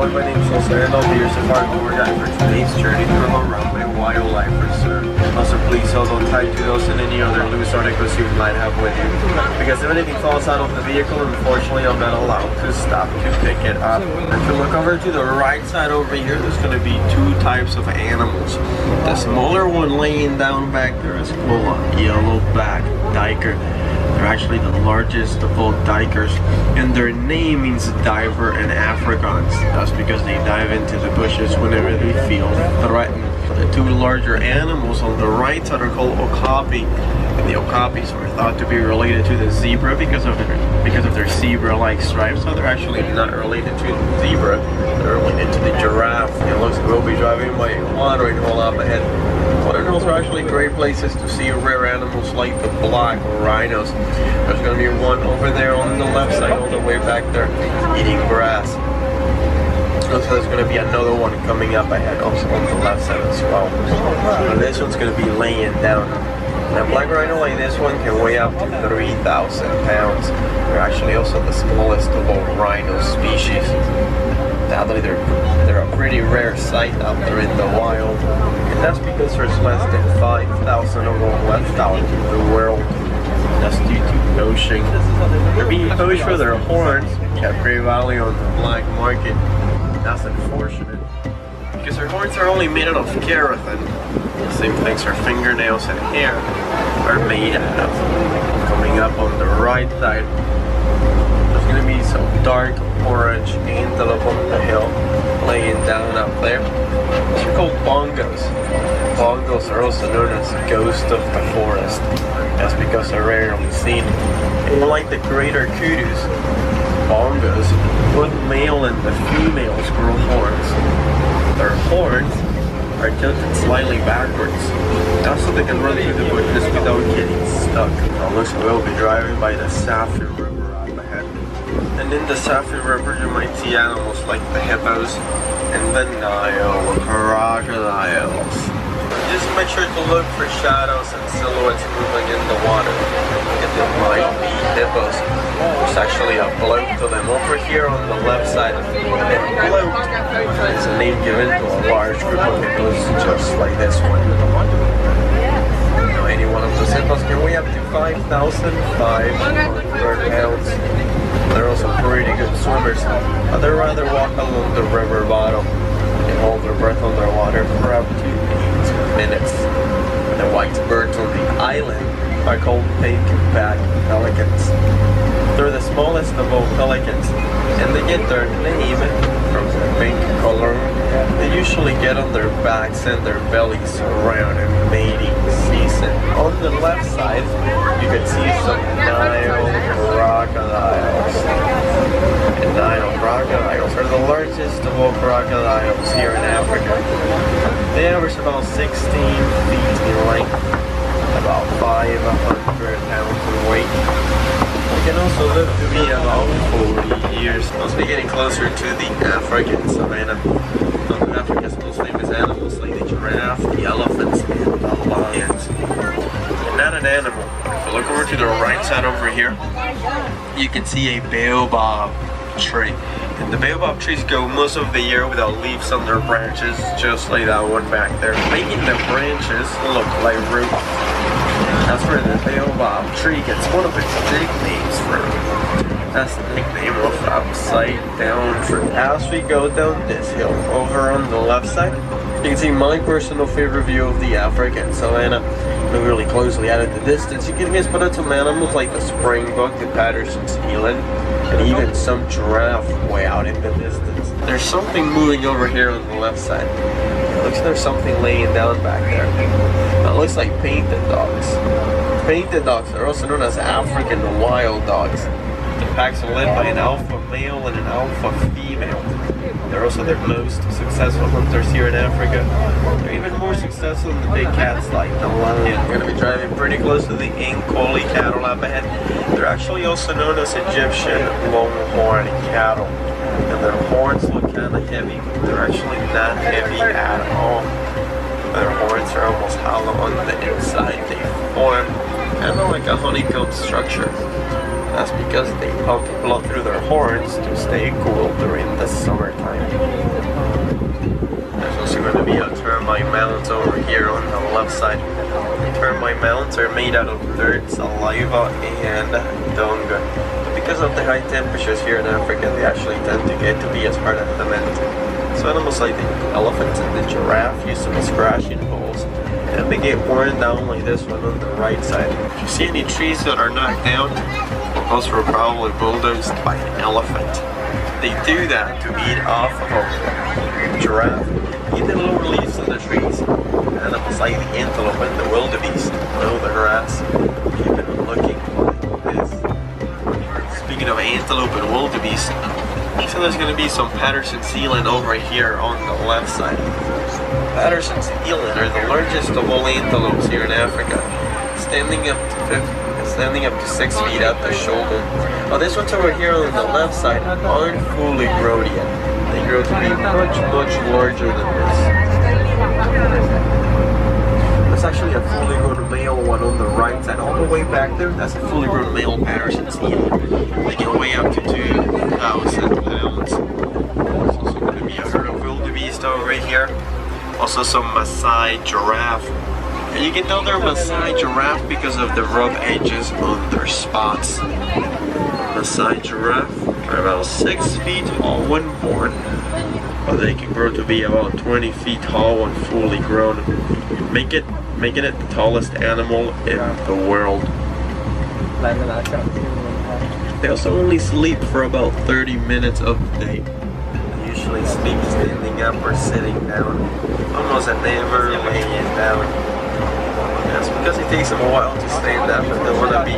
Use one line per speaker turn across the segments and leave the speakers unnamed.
everyone, my name is Walt and I'll be your safari tour guide for today's journey through Harambe Wildlife Reserve. Also, please hold on tight to those and any other loose articles you might have with you, because if anything falls out of the vehicle, unfortunately I'm not allowed to stop to pick it up. If you look over to the right side over here, there's going to be two types of animals. The smaller one laying down back there is called a yellow-back diker. They're actually the largest of all dikers, and their name means diver in Afrikaans. That's because they dive into the bushes whenever they feel threatened. The two larger animals on the right side are called okapi, and the okapis are thought to be related to the zebra because of their zebra-like stripes. So they're actually not related to the zebra, they're related to the giraffe. It looks like we'll be driving by a watering hole up ahead. Watering holes are actually great places to see rare animals like the black rhinos. There's going to be one over there on the left side, all the way back there, eating grass. Looks like there's going to be another one coming up ahead, also on the left side as well. So this one's going to be laying down. Now, black rhino like this one can weigh up to 3,000 pounds. They're actually also the smallest of all rhino species. Sadly, they're a pretty rare sight out there in the wild, and that's because there's less than 5,000 of them left out in the world. That's due to poaching. They're being poached for their horns, kept great value on the black market. That's unfortunate, because their horns are only made out of keratin. The same things our fingernails and hair are made out of. Coming up on the right side, there's going to be some dark orange antelope on the hill laying down up there. These are called bongos. Bongos are also known as ghost of the forest. That's because they're rarely seen. And like the greater kudos, bongos, both male and the females grow horns. Their horns are tilted slightly backwards. That's so they can run through the bushes without getting stuck. Now looks like we'll be driving by the Safi River up ahead. And in the Safi River you might see animals like the hippos and the Nile crocodiles. Just make sure to look for shadows and silhouettes moving in the water. And there might be hippos. There's actually a bloat to them over here on the left side. And bloat is a name given to a large group of hippos just like this one. Now, any one of those hippos can weigh up to 5,500 pounds. They're also pretty good swimmers, but they'd rather walk along the river bottom and hold their breath underwater for up to 8 minutes. The white birds on the island are called pink-back pelicans. They're the smallest of all pelicans, and they get their name from their pink color. They usually get on their backs and their bellies around mating season. On the left side, you can see some Nile crocodiles. And Nile crocodiles are the largest of all crocodiles here in Africa. They average about 16 feet in length, about 500 pounds in weight. They can also live to be about 40 years. As we're getting closer to the African savanna, some of Africa's most famous animals like the giraffe, the elephants, and the lions. And not an animal. If you look over to the right side over here, you can see a baobab tree. And the baobab trees go most of the year without leaves on their branches, just like that one back there, making the branches look like roots. That's where the baobab tree gets one of its nicknames from. That's the nickname of upside down tree. As we go down this hill, over on the left side, you can see my personal favorite view of the African savanna. Look really closely at it. The distance, you can spot out some animals like the springbok, the Patterson's eland, and even some giraffe way out in the distance. There's something moving over here on the left side. It looks like there's something laying down back there. It looks like painted dogs. Painted dogs are also known as African wild dogs. The packs are led by an alpha male and an alpha female. They're also the most successful hunters here in Africa. They're even more successful than the big cats like the lion. We're going to be driving pretty close to the Nkoli cattle up ahead. They're actually also known as Egyptian longhorn cattle. And their horns look kind of heavy, but they're actually not heavy at all. Their horns are almost hollow on the inside. They form kind of like a honeycomb structure. That's because they pump blood through their horns to stay cool during the summertime. There's also going to be a termite mound over here on the left side. Termite mounds are made out of dirt, saliva, and dung. But because of the high temperatures here in Africa, they actually tend to get to be as part of cement. So animals like the elephant and the giraffe use them as scratching holes, and they get worn down like this one on the right side. If you see any trees that are knocked down, well, those were probably bulldozed by an elephant. They do that to eat off of a giraffe, eat the lower leaves of the trees. Animals like the antelope and the wildebeest know the grass, keep it looking like this. Speaking of antelope and wildebeest, so there's going to be some Patterson's eland over here on the left side. Patterson's eland are the largest of all antelopes here in Africa, standing up to 6 feet at the shoulder. Now this one's over here on the left side aren't fully grown yet. They grow to be much larger than this. There's actually a fully grown male one on the right side, all the way back there. That's a fully grown male Patterson's eland. They can weigh up to 2,000 pounds. There's also going to be a herd of wildebeest over here. Also some Maasai giraffe. And you can tell they're Maasai giraffe because of the rough edges on their spots. Maasai giraffe are about 6 feet tall when born, but they can grow to be about 20 feet tall when fully grown, making it the tallest animal in the world. They also only sleep for about 30 minutes of the day. They usually sleep standing up or sitting down, almost never laying down. That's because it takes them a while to stand up and they want to be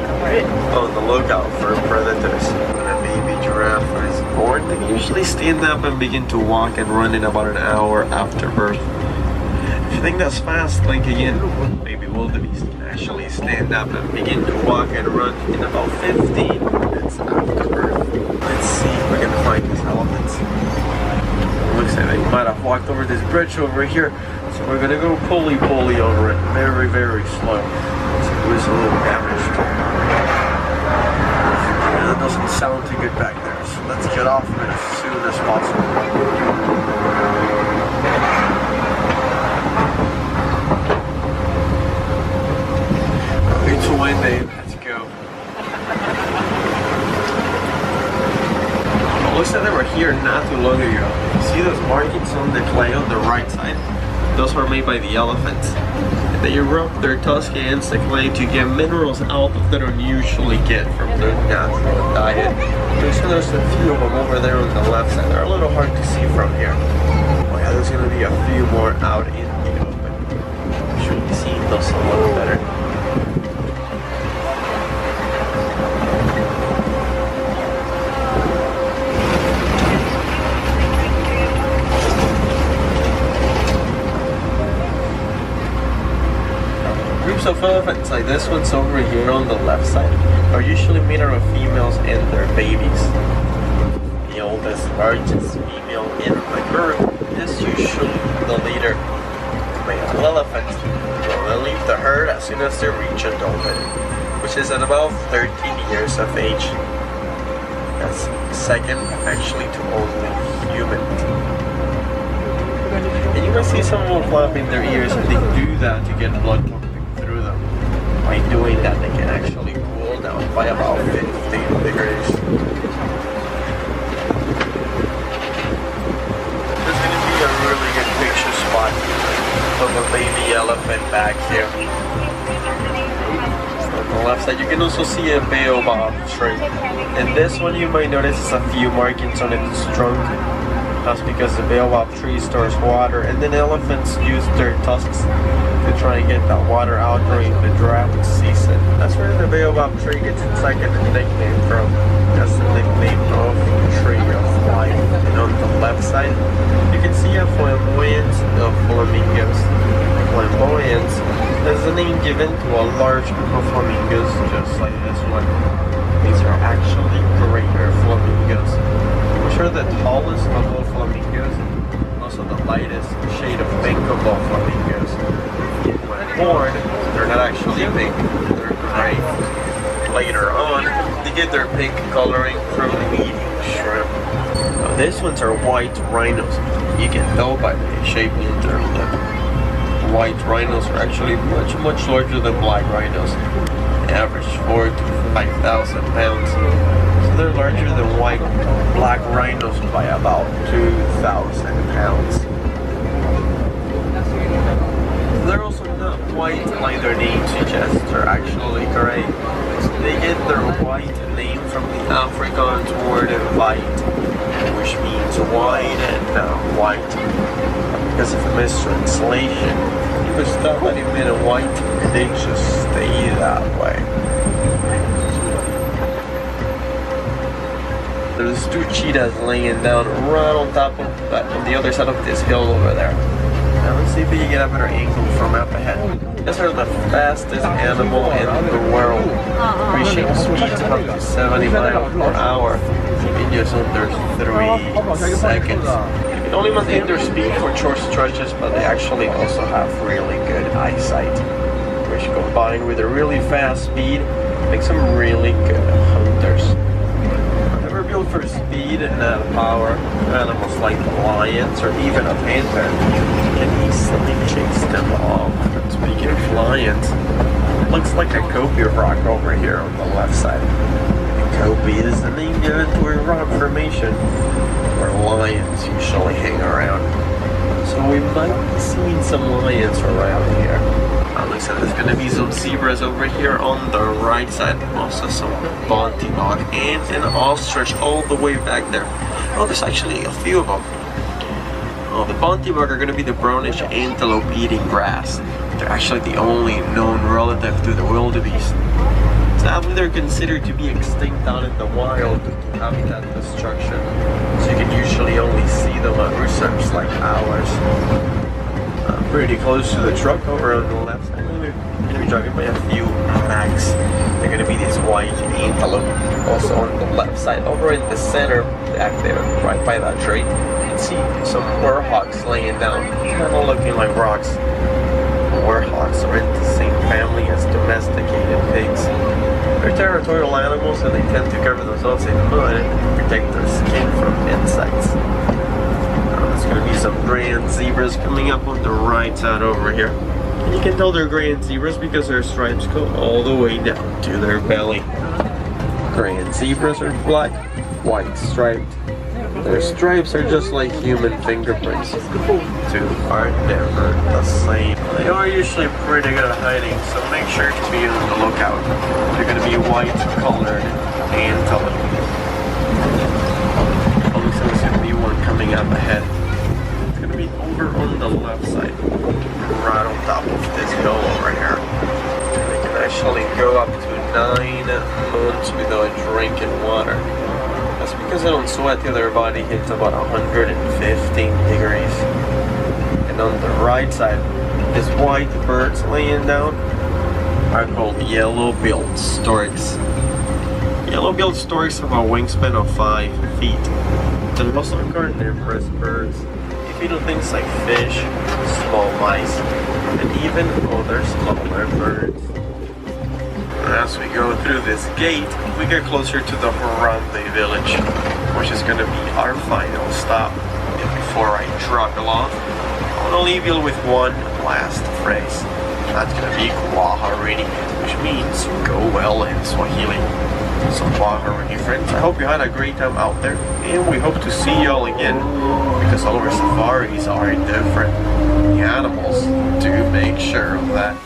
on the lookout for predators. When a baby giraffe is born, they usually stand up and begin to walk and run in about an hour after birth. If you think that's fast, think again. Baby wildebeest can actually stand up and begin to walk and run in about 15 minutes after birth. Let's see if we can find these elephants. It looks like they might have walked over this bridge over here. So we're gonna go pulley over it, very slow. So it was a little damaged. And it doesn't sound too good back there. So let's get off of it as soon as possible. It's Wednesday, let's go. It looks like they were here not too long ago. See those markings on the clay on the right side? Those were made by the elephants. They rub their tusks against the clay to get minerals out that they don't usually get from their natural diet. There's a few of them over there on the left side. They're a little hard to see from here. Oh yeah, there's going to be a few more out in the open. Should be seeing those a little better. Groups of elephants like this one's over here on the left side are usually made out of females and their babies. The oldest, largest female in the group is usually the leader. Male elephants will leave the herd as soon as they reach adulthood, which is at about 13 years of age. That's second actually to only human. And you might see some of them flapping their ears, and they do that to get blood pumping through them. By doing that, they can actually cool down by about 15 degrees. There's going to be a really good picture spot of a baby elephant back here. On the left side, you can also see a baobab tree. And this one you might notice is a few markings on its trunk. That's because the baobab tree stores water, and then elephants use their tusks to try and get that water out during the drought season. That's where the baobab tree gets its second nickname from. That's the nickname of Tree of Life. And on the left side, you can see a flamboyance of flamingos. Flamboyance is the name given to a large group of flamingos, just like this one. These are actually greater flamingos, which are the tallest of all flamingos, also the lightest shade of pink of all flamingos. When born, they're not actually pink, they're gray. Later on, they They get their pink coloring from eating shrimp. Now, these ones are white rhinos. You can tell by the shape of their lip. White rhinos are actually much larger than black rhinos. They average 4,000 to 5,000 pounds. So they're larger than black rhinos by about 2,000 pounds. They're also not white like their name suggests. They're actually gray. They get their white name from the Afrikaans word "white," which means wide and white. Because of a mistranslation, it was thought that it meant white, and they just stay that way. There's two cheetahs laying down right on top of on the other side of this hill over there. Now let's see if we can get a better angle from up ahead. These are the fastest animal in the world, reaching speeds of up to 70 miles per hour in just under 3 seconds. They can only maintain their speed for short stretches, but they actually also have really good eyesight, which combined with a really fast speed makes them really good hunters. Built for speed and power, animals like lions or even a panther can easily chase them off. And speaking of lions, it looks like a copy rock over here on the left side. The copy is the name given to a rock formation where lions usually hang around. So we might be seeing some lions around here. Looks like there's gonna be some zebras over here on the right side. Also some bounty dog and an ostrich all the way back there. Oh, there's actually a few of them. Oh, the bounty dog are gonna be the brownish antelope eating grass. They're actually the only known relative to the wildebeest. Sadly, they're considered to be extinct out in the wild due to habitat destruction. So you can usually only see them at reserves like ours. Pretty close to the truck over on the left side. We're going to be driving by a few max. They're going to be this white antelope. Also on the left side, over in the center, back there, right by that tree, you can see some warhawks laying down, kind of looking like rocks. Warhawks are in the same family as domesticated pigs. They're territorial animals and they tend to cover themselves in mud and protect their skin from insects. There's going to be some grand zebras coming up on the right side over here. And you can tell they're grand zebras because their stripes go all the way down to their belly. Grand zebras are black, white striped. Their stripes are just like human fingerprints. Two are never the same. They are usually pretty good at hiding, so make sure to be on the lookout. They're going to be white colored antelope. Looks like there's going to be one coming up ahead. Be over on the left side, right on top of this hill over here. They can actually go up to 9 months without drinking water. That's because they don't sweat till their body hits about 115 degrees. And on the right side, these white birds laying down are called yellow-billed storks. Yellow-billed storks have a wingspan of 5 feet. They're also carnivorous birds. Feed on things like fish, small mice, and even other smaller birds. As we go through this gate, we get closer to the Harambe village, which is going to be our final stop. And before I truck along, I want to leave you with one last phrase. That's going to be Kwaherini, which means go well in Swahili. So Kwaherini friends, I hope you had a great time out there, and we hope to see y'all again, because all of our safaris are different. The animals do make sure of that.